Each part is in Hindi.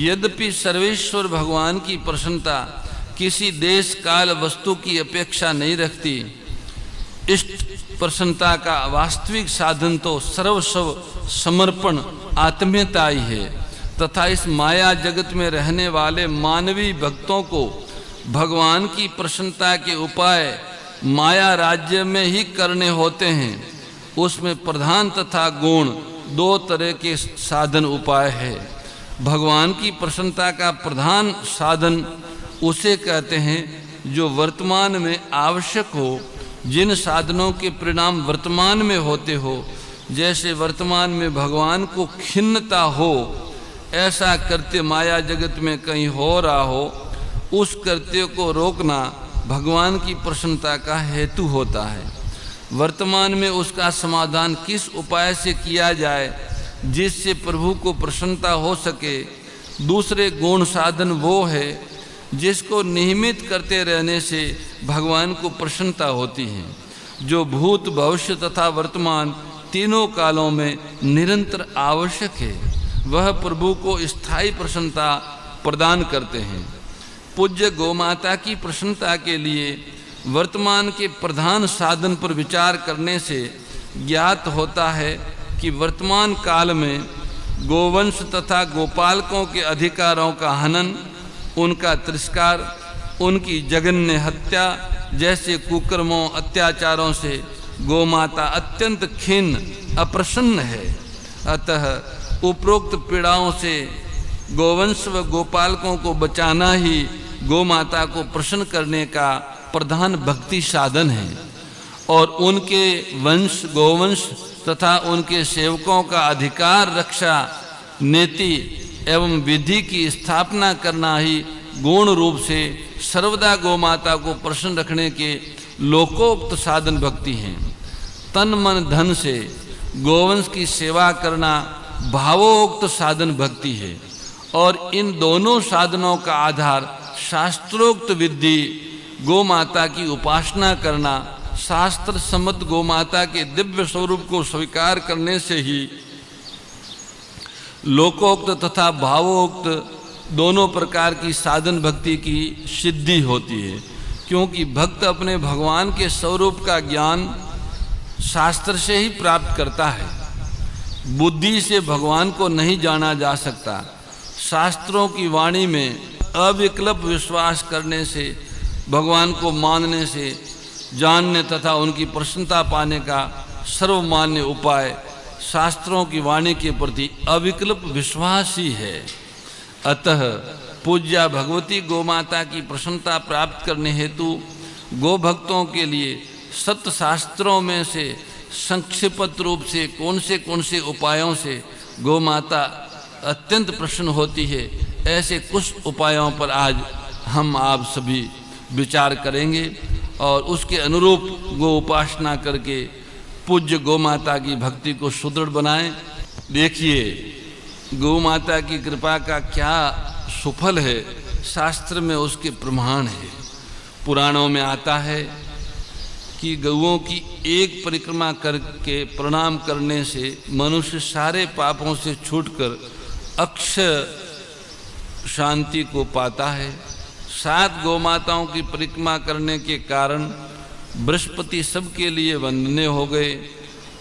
यद्यपि सर्वेश्वर भगवान की प्रसन्नता किसी देश काल वस्तु की अपेक्षा नहीं रखती, इष्ट प्रसन्नता का वास्तविक साधन तो सर्वस्व समर्पण आत्मीयता ही है तथा इस माया जगत में रहने वाले मानवीय भक्तों को भगवान की प्रसन्नता के उपाय माया राज्य में ही करने होते हैं। उसमें प्रधान तथा गौण दो तरह के साधन उपाय है। भगवान की प्रसन्नता का प्रधान साधन उसे कहते हैं जो वर्तमान में आवश्यक हो, जिन साधनों के परिणाम वर्तमान में होते हो, जैसे वर्तमान में भगवान को खिन्नता हो, ऐसा कृत्य माया जगत में कहीं हो रहा हो, उस कृत्य को रोकना भगवान की प्रसन्नता का हेतु होता है। वर्तमान में उसका समाधान किस उपाय से किया जाए जिससे प्रभु को प्रसन्नता हो सके। दूसरे गौण साधन वो है जिसको नियमित करते रहने से भगवान को प्रसन्नता होती है, जो भूत भविष्य तथा वर्तमान तीनों कालों में निरंतर आवश्यक है। वह प्रभु को स्थायी प्रसन्नता प्रदान करते हैं। पूज्य गोमाता की प्रसन्नता के लिए वर्तमान के प्रधान साधन पर विचार करने से ज्ञात होता है कि वर्तमान काल में गोवंश तथा गोपालकों के अधिकारों का हनन, उनका तिरस्कार, उनकी जघन्य हत्या जैसे कुकर्मों अत्याचारों से गोमाता अत्यंत खिन्न अप्रसन्न है। अतः उपरोक्त पीड़ाओं से गोवंश व गोपालकों को बचाना ही गोमाता को प्रसन्न करने का प्रधान भक्ति साधन है और उनके वंश गोवंश तथा उनके सेवकों का अधिकार रक्षा नीति एवं विधि की स्थापना करना ही गौण रूप से सर्वदा गोमाता को प्रसन्न रखने के लोकोक्त साधन भक्ति हैं। तन मन धन से गोवंश की सेवा करना भावोक्त साधन भक्ति है और इन दोनों साधनों का आधार शास्त्रोक्त विधि गोमाता की उपासना करना, शास्त्र सम्मत गोमाता के दिव्य स्वरूप को स्वीकार करने से ही लोकोक्त तथा भावोक्त दोनों प्रकार की साधन भक्ति की सिद्धि होती है। क्योंकि भक्त अपने भगवान के स्वरूप का ज्ञान शास्त्र से ही प्राप्त करता है। बुद्धि से भगवान को नहीं जाना जा सकता। शास्त्रों की वाणी में अविकल्प विश्वास करने से, भगवान को मानने से, जानने तथा उनकी प्रसन्नता पाने का सर्वमान्य उपाय शास्त्रों की वाणी के प्रति अविकल्प विश्वास ही है। अतः पूज्या भगवती गोमाता की प्रसन्नता प्राप्त करने हेतु गो भक्तों के लिए सत्य शास्त्रों में से संक्षिप्त रूप से कौन से उपायों से गोमाता अत्यंत प्रसन्न होती है, ऐसे कुछ उपायों पर आज हम आप सभी विचार करेंगे और उसके अनुरूप गो उपासना करके पूज्य गोमाता की भक्ति को सुदृढ़ बनाएं। देखिए गोमाता की कृपा का क्या सुफल है, शास्त्र में उसके प्रमाण है। पुराणों में आता है कि गौओं की एक परिक्रमा करके प्रणाम करने से मनुष्य सारे पापों से छूटकर अक्षय शांति को पाता है। 7 गोमाताओं की परिक्रमा करने के कारण बृहस्पति सबके लिए वंदनीय हो गए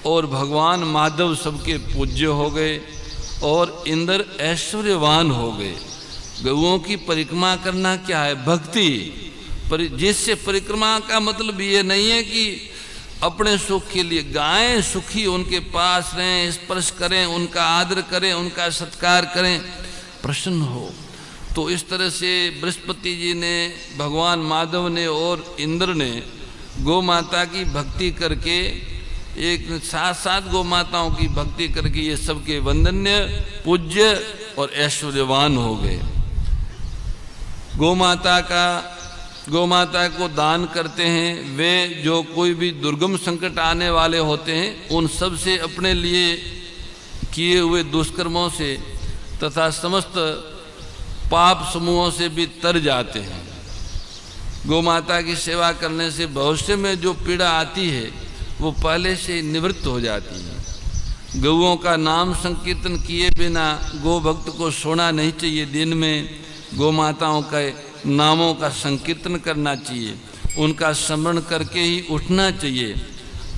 और भगवान माधव सबके पूज्य हो गए और इंद्र ऐश्वर्यवान हो गए। गौओं की परिक्रमा करना क्या है? भक्ति। जिससे परिक्रमा का मतलब ये नहीं है कि अपने सुख के लिए, गायें सुखी उनके पास रहें, स्पर्श करें, उनका आदर करें, उनका सत्कार करें, प्रसन्न हो। तो इस तरह से बृहस्पति जी ने, भगवान माधव ने और इंद्र ने गौ माता की भक्ति करके, एक 7 गौ माताओं की भक्ति करके ये सबके वंदनीय, पूज्य और ऐश्वर्यवान हो गए। गौ माता को दान करते हैं वे जो कोई भी दुर्गम संकट आने वाले होते हैं, उन सब से अपने लिए किए हुए दुष्कर्मों से तथा समस्त पाप समूहों से भी तर जाते हैं। गौ माता की सेवा करने से भविष्य में जो पीड़ा आती है वो पहले से निवृत्त हो जाती है। गौओं का नाम संकीर्तन किए बिना गो भक्त को सोना नहीं चाहिए। दिन में गौ माताओं के नामों का संकीर्तन करना चाहिए, उनका स्मरण करके ही उठना चाहिए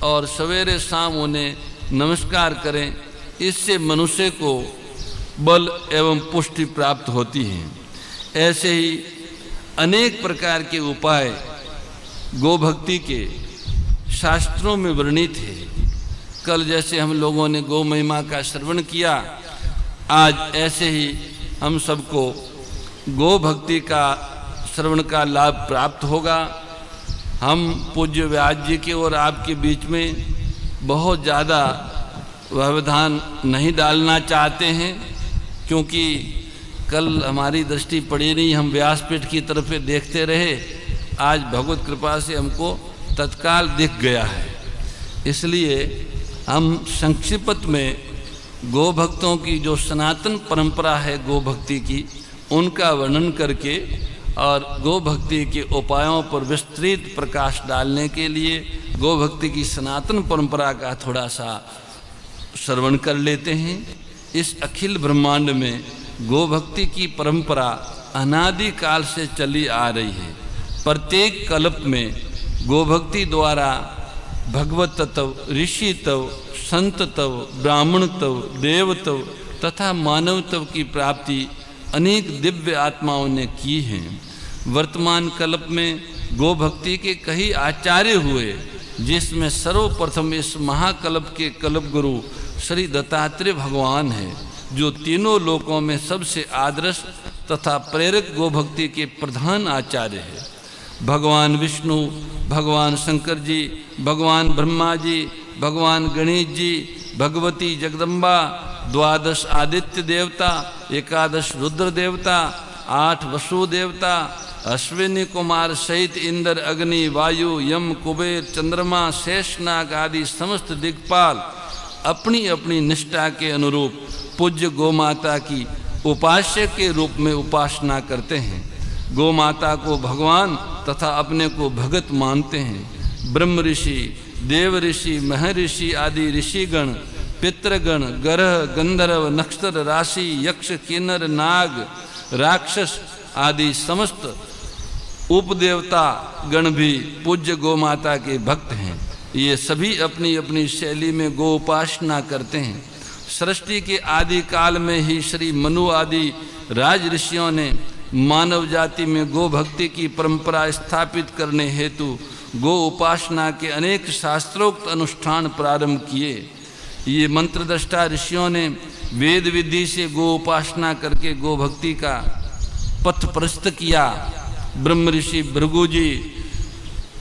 और सवेरे शाम उन्हें नमस्कार करें। इससे मनुष्य को बल एवं पुष्टि प्राप्त होती है। ऐसे ही अनेक प्रकार के उपाय गो भक्ति के शास्त्रों में वर्णित है। कल जैसे हम लोगों ने गौ महिमा का श्रवण किया, आज ऐसे ही हम सबको गो भक्ति का श्रवण का लाभ प्राप्त होगा। हम पूज्य व्यास जी के और आपके बीच में बहुत ज़्यादा व्यवधान नहीं डालना चाहते हैं, क्योंकि कल हमारी दृष्टि पड़ी नहीं, हम व्यासपीठ की तरफ देखते रहे। आज भगवत कृपा से हमको तत्काल दिख गया है। इसलिए हम संक्षिप्त में गो भक्तों की जो सनातन परंपरा है गो भक्ति की, उनका वर्णन करके और गो भक्ति के उपायों पर विस्तृत प्रकाश डालने के लिए गो भक्ति की सनातन परंपरा का थोड़ा सा श्रवण कर लेते हैं। इस अखिल ब्रह्मांड में गो भक्ति की परंपरा अनादि काल से चली आ रही है। प्रत्येक कल्प में गो भक्ति द्वारा भगवत तत्व, ऋषि तत्व, संत तत्व, ब्राह्मण तत्व, देव तत्व तथा मानव तत्व की प्राप्ति अनेक दिव्य आत्माओं ने की है। वर्तमान कल्प में गो भक्ति के कई आचार्य हुए, जिसमें सर्वप्रथम इस महाकल्प के कल्प गुरु श्री दत्तात्रेय भगवान है, जो तीनों लोकों में सबसे आदर्श तथा प्रेरक गो भक्ति के प्रधान आचार्य है। भगवान विष्णु, भगवान शंकर जी, भगवान ब्रह्मा जी, भगवान गणेश जी, भगवती जगदम्बा, 12 आदित्य देवता, 11 रुद्र देवता, 8 वसु देवता, अश्विनी कुमार सहित इंद्र, अग्नि, वायु, यम, कुबेर, चंद्रमा, शेषनाग आदि समस्त दिक्पाल अपनी अपनी निष्ठा के अनुरूप पूज्य गौ माता की उपास्य के रूप में उपासना करते हैं। गौ माता को भगवान तथा अपने को भगत मानते हैं। ब्रह्म ऋषि, देव ऋषि, महर्षि आदि ऋषिगण, पितृगण, ग्रह, गंधर्व, नक्षत्र, राशि, यक्ष, किन्नर, नाग, राक्षस आदि समस्त उपदेवता गण भी पूज्य गौ माता के भक्त हैं। ये सभी अपनी अपनी शैली में गो उपासना करते हैं। सृष्टि के आदि काल में ही श्री मनु आदि राज ऋषियों ने मानव जाति में गो भक्ति की परंपरा स्थापित करने हेतु गो उपासना के अनेक शास्त्रोक्त अनुष्ठान प्रारंभ किए। ये मंत्रद्रष्टा ऋषियों ने वेद विधि से गो उपासना करके गो भक्ति का पथ प्रशस्त किया। ब्रह्म ऋषि भृगु जी,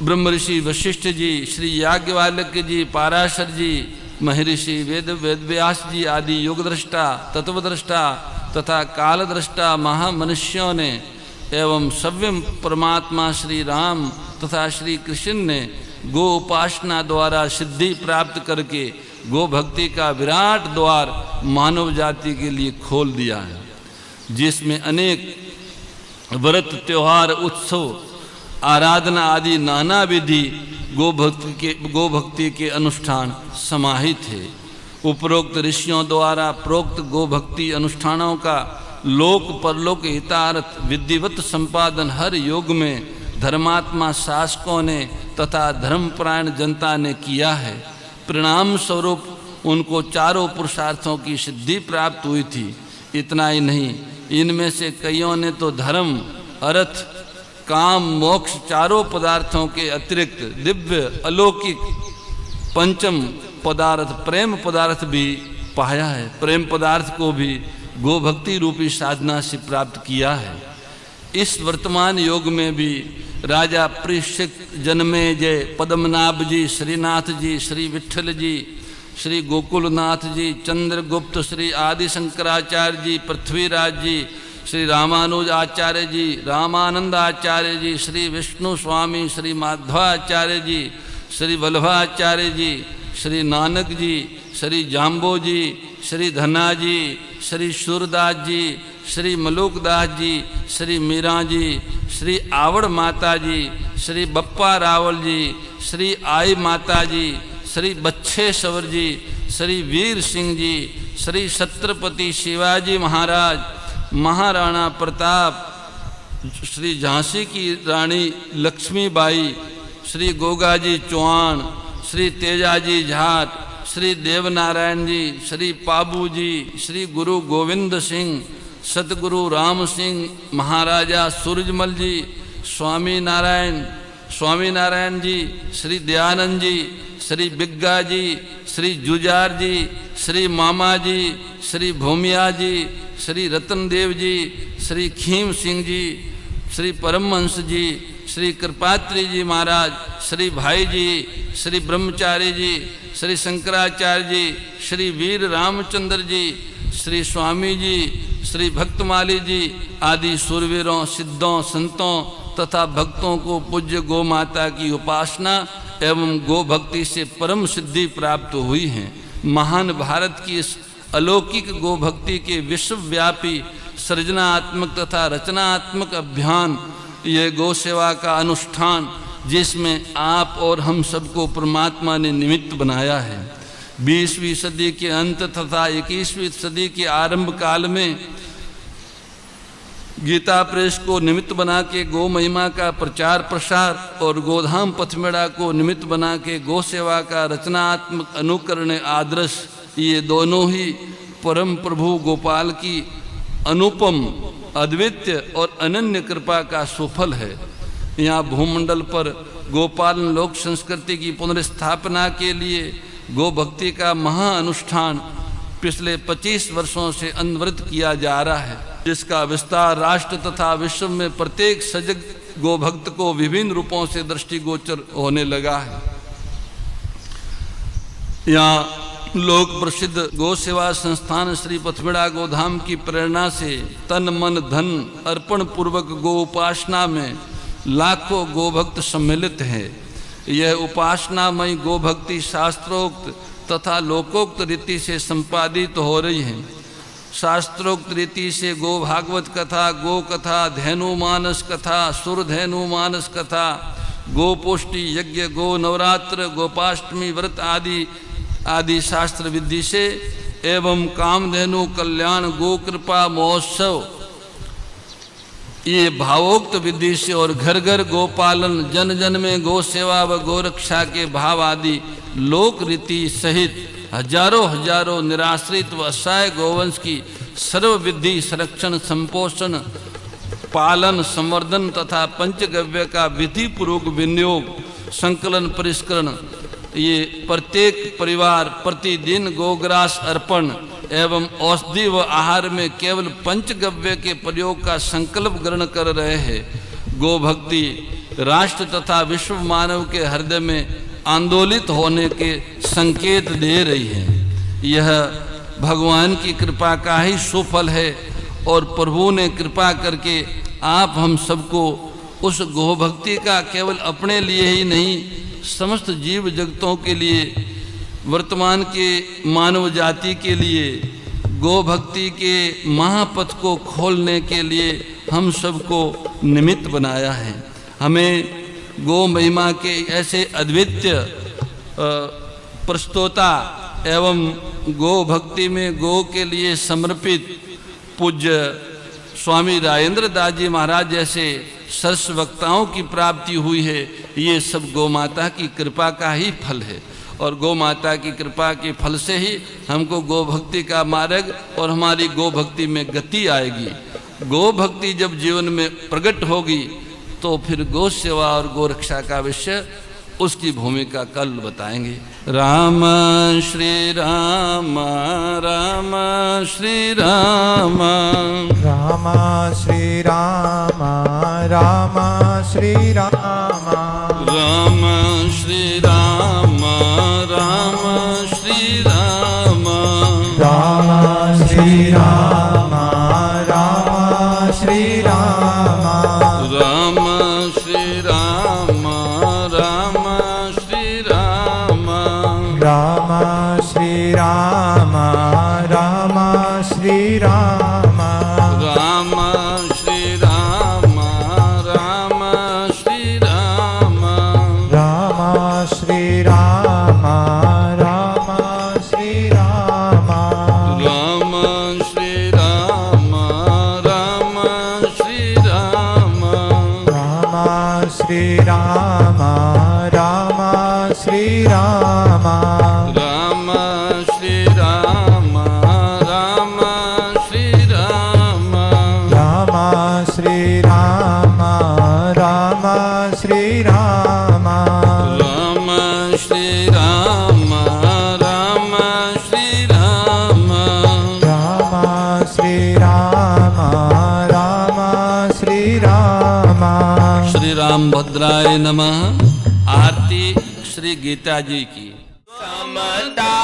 ब्रह्म ऋषि वशिष्ठ जी, श्री याज्ञवल्क्य जी, पाराशर जी, महर्षि वेदव्यास जी आदि योगद्रष्टा, तत्वद्रष्टा तथा कालद्रष्टा महामनुष्यों ने एवं सव्यम परमात्मा श्री राम तथा श्री कृष्ण ने गो उपासना द्वारा सिद्धि प्राप्त करके गो भक्ति का विराट द्वार मानव जाति के लिए खोल दिया है, जिसमें अनेक व्रत, त्योहार, उत्सव, आराधना आदि नाना विधि गो भक्ति के अनुष्ठान समाहित है। उपरोक्त ऋषियों द्वारा प्रोक्त गो भक्ति अनुष्ठानों का लोक परलोक हितार्थ विधिवत संपादन हर युग में धर्मात्मा शासकों ने तथा धर्मपरायण जनता ने किया है। परिणाम स्वरूप उनको चारों पुरुषार्थों की सिद्धि प्राप्त हुई थी। इतना ही नहीं, इनमें से कईयों ने तो धर्म, अर्थ, काम, मोक्ष चारों पदार्थों के अतिरिक्त दिव्य अलौकिक पंचम पदार्थ प्रेम पदार्थ भी पाया है। प्रेम पदार्थ को भी गो भक्ति रूपी साधना से प्राप्त किया है। इस वर्तमान युग में भी राजा परीक्षित, जन्मेजय, पद्मनाभ जी, श्रीनाथ जी, श्री विठल जी, श्री गोकुलनाथ जी, चंद्रगुप्त, श्री आदि शंकराचार्य जी, पृथ्वीराज जी, श्री रामानुज आचार्य जी, रामानंद आचार्य जी, श्री विष्णु स्वामी, श्री माधवाचार्य जी, श्री वल्लभाचार्य जी, श्री नानक जी, श्री जाम्बो जी, श्री धना जी, श्री सूरदास जी, श्री मलुकदास जी, श्री मीरा जी, श्री आवड़ माता जी, श्री बप्पा रावल जी, श्री आई माता जी, श्री बच्छेश्वर जी, श्री वीर सिंह जी, श्री छत्रपति शिवाजी महाराज, महाराणा प्रताप, श्री झांसी की रानी लक्ष्मीबाई, श्री गोगाजी चौहान, श्री तेजाजी झाट, श्री देवनारायण जी, श्री पाबू जी, श्री गुरु गोविंद सिंह, सतगुरु राम सिंह, महाराजा सूरजमल जी, स्वामी नारायण जी, श्री दयानंद जी, श्री बिग्गा जी, श्री जुजार जी, श्री मामा जी, श्री भूमिया जी, श्री रतनदेव जी, श्री खीम सिंह जी, श्री परमहंस जी, श्री कृपात्री जी महाराज, श्री भाई जी, श्री ब्रह्मचारी जी, श्री शंकराचार्य जी, श्री वीर रामचंद्र जी, श्री स्वामी जी, श्री भक्तमाली जी आदि सूरवीरों, सिद्धों, संतों तथा भक्तों को पूज्य गौ माता की उपासना एवं गो भक्ति से परम सिद्धि प्राप्त हुई है। महान भारत की इस अलौकिक गो भक्ति के विश्वव्यापी सृजनात्मक तथा रचनात्मक अभियान, ये गौ सेवा का अनुष्ठान जिसमें आप और हम सबको परमात्मा ने निमित्त बनाया है। 20वीं सदी के अंत तथा 21वीं सदी के आरंभ काल में गीता प्रेस को निमित्त बना के गौ महिमा का प्रचार प्रसार और गोधाम पथमेड़ा को निमित्त बना के गौ सेवा का रचनात्मक अनुकरण आदर्श, ये दोनों ही परम प्रभु गोपाल की अनुपम, अद्वितीय और अनन्य कृपा का सुफल है। यहाँ भूमंडल पर गोपालन लोक संस्कृति की पुनर्स्थापना के लिए गो भक्ति का महाअनुष्ठान पिछले 25 वर्षों से अनवरत किया जा रहा है, जिसका विस्तार राष्ट्र तथा विश्व में प्रत्येक सजग गो भक्त को विभिन्न रूपों से दृष्टिगोचर होने लगा है। यहाँ लोक प्रसिद्ध गो सेवा संस्थान श्री पथमेड़ा गोधाम की प्रेरणा से तन मन धन अर्पण पूर्वक गो उपासना में लाखों गो भक्त सम्मिलित है। यह उपासनामयी गो भक्ति शास्त्रोक्त तथा लोकोक्त रीति से संपादित हो रही है। शास्त्रोक्त रीति से गो भागवत कथा, गो कथा, धेनु मानस कथा, सुरधेनु मानस कथा, गो पुष्टि यज्ञ, गो नवरात्र, गोपाष्टमी व्रत आदि शास्त्र विधि से एवं कामधेनु कल्याण गो कृपा महोत्सव, ये भावोक्त विधि से और घर घर गोपालन, जन जन में गो सेवा व गो रक्षा के भाव आदि लोक रीति सहित हजारों निराश्रित व असहाय गोवंश की सर्व विधि संरक्षण, संपोषण, पालन, संवर्धन तथा पंचगव्य का विधि पूर्वक विनियोग, संकलन, परिष्करण, ये प्रत्येक परिवार प्रतिदिन गोग्रास अर्पण एवं औषधि व आहार में केवल पंचगव्य के प्रयोग का संकल्प ग्रहण कर रहे हैं। गो भक्ति राष्ट्र तथा विश्व मानव के हृदय में आंदोलित होने के संकेत दे रही है। यह भगवान की कृपा का ही सुफल है और प्रभु ने कृपा करके आप हम सबको उस गो भक्ति का केवल अपने लिए ही नहीं, समस्त जीव जगतों के लिए, वर्तमान के मानव जाति के लिए गो भक्ति के महापथ को खोलने के लिए हम सबको निमित्त बनाया है। हमें गो महिमा के ऐसे अद्वितीय प्रस्तोता एवं गो भक्ति में गो के लिए समर्पित पूज्य स्वामी राजेंद्र दास जी महाराज जैसे सरस वक्ताओं की प्राप्ति हुई है। ये सब गौ माता की कृपा का ही फल है और गौ माता की कृपा के फल से ही हमको गो भक्ति का मार्ग और हमारी गो भक्ति में गति आएगी। गो भक्ति जब जीवन में प्रकट होगी तो फिर गौ सेवा और गो रक्षा का विषय, उसकी भूमिका कल बताएंगे। राम श्री राम, राम श्री राम, राम श्री राम, राम श्री राम, राम श्री राम, राम श्री राम, राम श्री राम, राम श्री राम, राम श्री राम, राम श्री राम, राम श्री राम, राम श्री राम, राम श्री राम, राम श्री राम, राम श्री राम, राम श्री श्री राम राम श्री राम राम श्री राम राम श्री राम राम श्री राम राम श्री राम राम श्री राम राम श्री राम राम श्री राम राम श्री राम श्री राम भद्राय नमः। आरती श्री गीता जी की। समता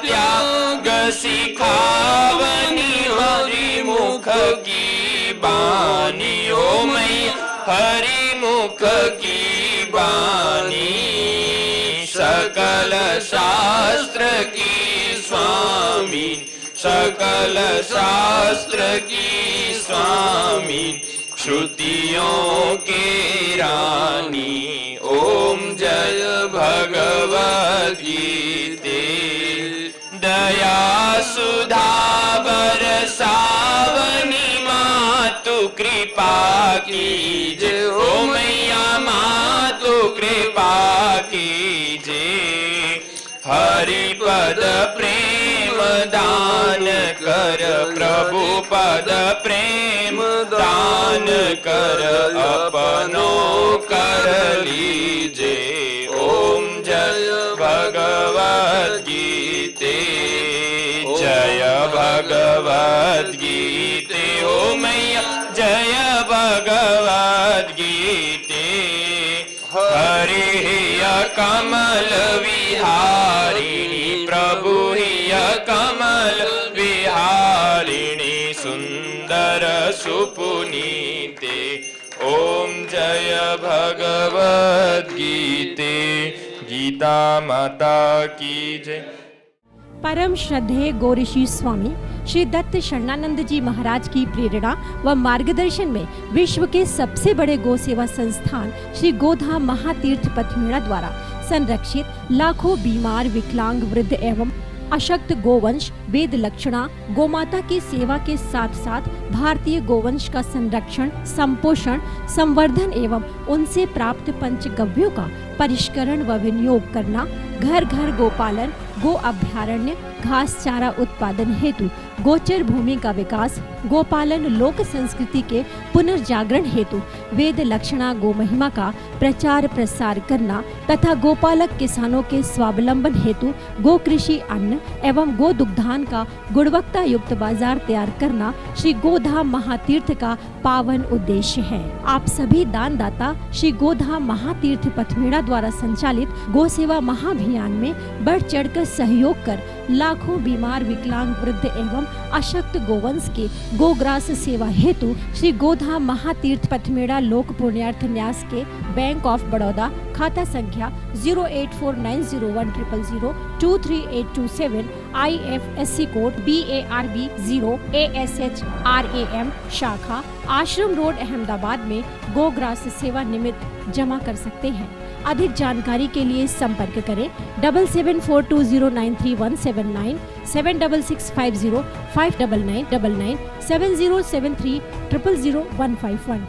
त्याग सिखावनी हरि मुख की बानी ओ मैया हरि मुख की बानी सकल शास्त्र की स्वामी सकल शास्त्र की स्वामी श्रुतियों के रानी ओम जय भगवद गीते दया सुधा बरसावनी मातु कृपा कीजे ओ मैया मातु कृपा कीजे हरि पद प्रेम दान कर प्रभु पद प्रेम दान कर अपनो कर लीजे ओम जय भगवद गीते जय भगवद गीते ओ मैया जय भगवद गीते हरि हिय कमल विहारिणी प्रभु हिय कमल विहारिणी सुंदर सुपुनीते ओम जय भगवद गीते गीता माता की जय। परम श्रद्धेय गौरीशी स्वामी श्री दत्त शरणानंद जी महाराज की प्रेरणा व मार्गदर्शन में विश्व के सबसे बड़े गौ सेवा संस्थान श्री गोधाम महातीर्थ पथमेड़ा द्वारा संरक्षित लाखों बीमार विकलांग वृद्ध एवं अशक्त गोवंश वेद लक्षणा गोमाता की सेवा के साथ साथ भारतीय गोवंश का संरक्षण संपोषण संवर्धन एवं उनसे प्राप्त पंचगव्यों का परिष्करण व विनियोग करना घर घर गोपालन गो अभ्यारण्य घास चारा उत्पादन हेतु गोचर भूमि का विकास गोपालन लोक संस्कृति के पुनर्जागरण हेतु वेद लक्षणा गो महिमा का प्रचार प्रसार करना तथा गोपालक किसानों के स्वावलंबन हेतु गो कृषि अन्न एवं गो दुग्धान का गुणवत्ता युक्त बाजार तैयार करना श्री गोधाम महातीर्थ का पावन उद्देश्य है। आप सभी दानदाता श्री गोधाम महातीर्थ पथमेड़ा द्वारा संचालित गो सेवा महाअभियान में बढ़ चढ़कर सहयोग कर लाखों बीमार विकलांग वृद्ध एवं अशक्त गोवंश के गोग्रास सेवा हेतु श्री गोधाम महातीर्थ पथमेड़ा लोक पुण्यार्थ न्यास के बैंक ऑफ बड़ौदा खाता संख्या 084901000238827 IFSC कोड BARB 0 ASHRAM शाखा आश्रम रोड अहमदाबाद में गोग्रास सेवा निमित्त जमा कर सकते हैं। अधिक जानकारी के लिए संपर्क करें 7742093179 7665059999 7073000151।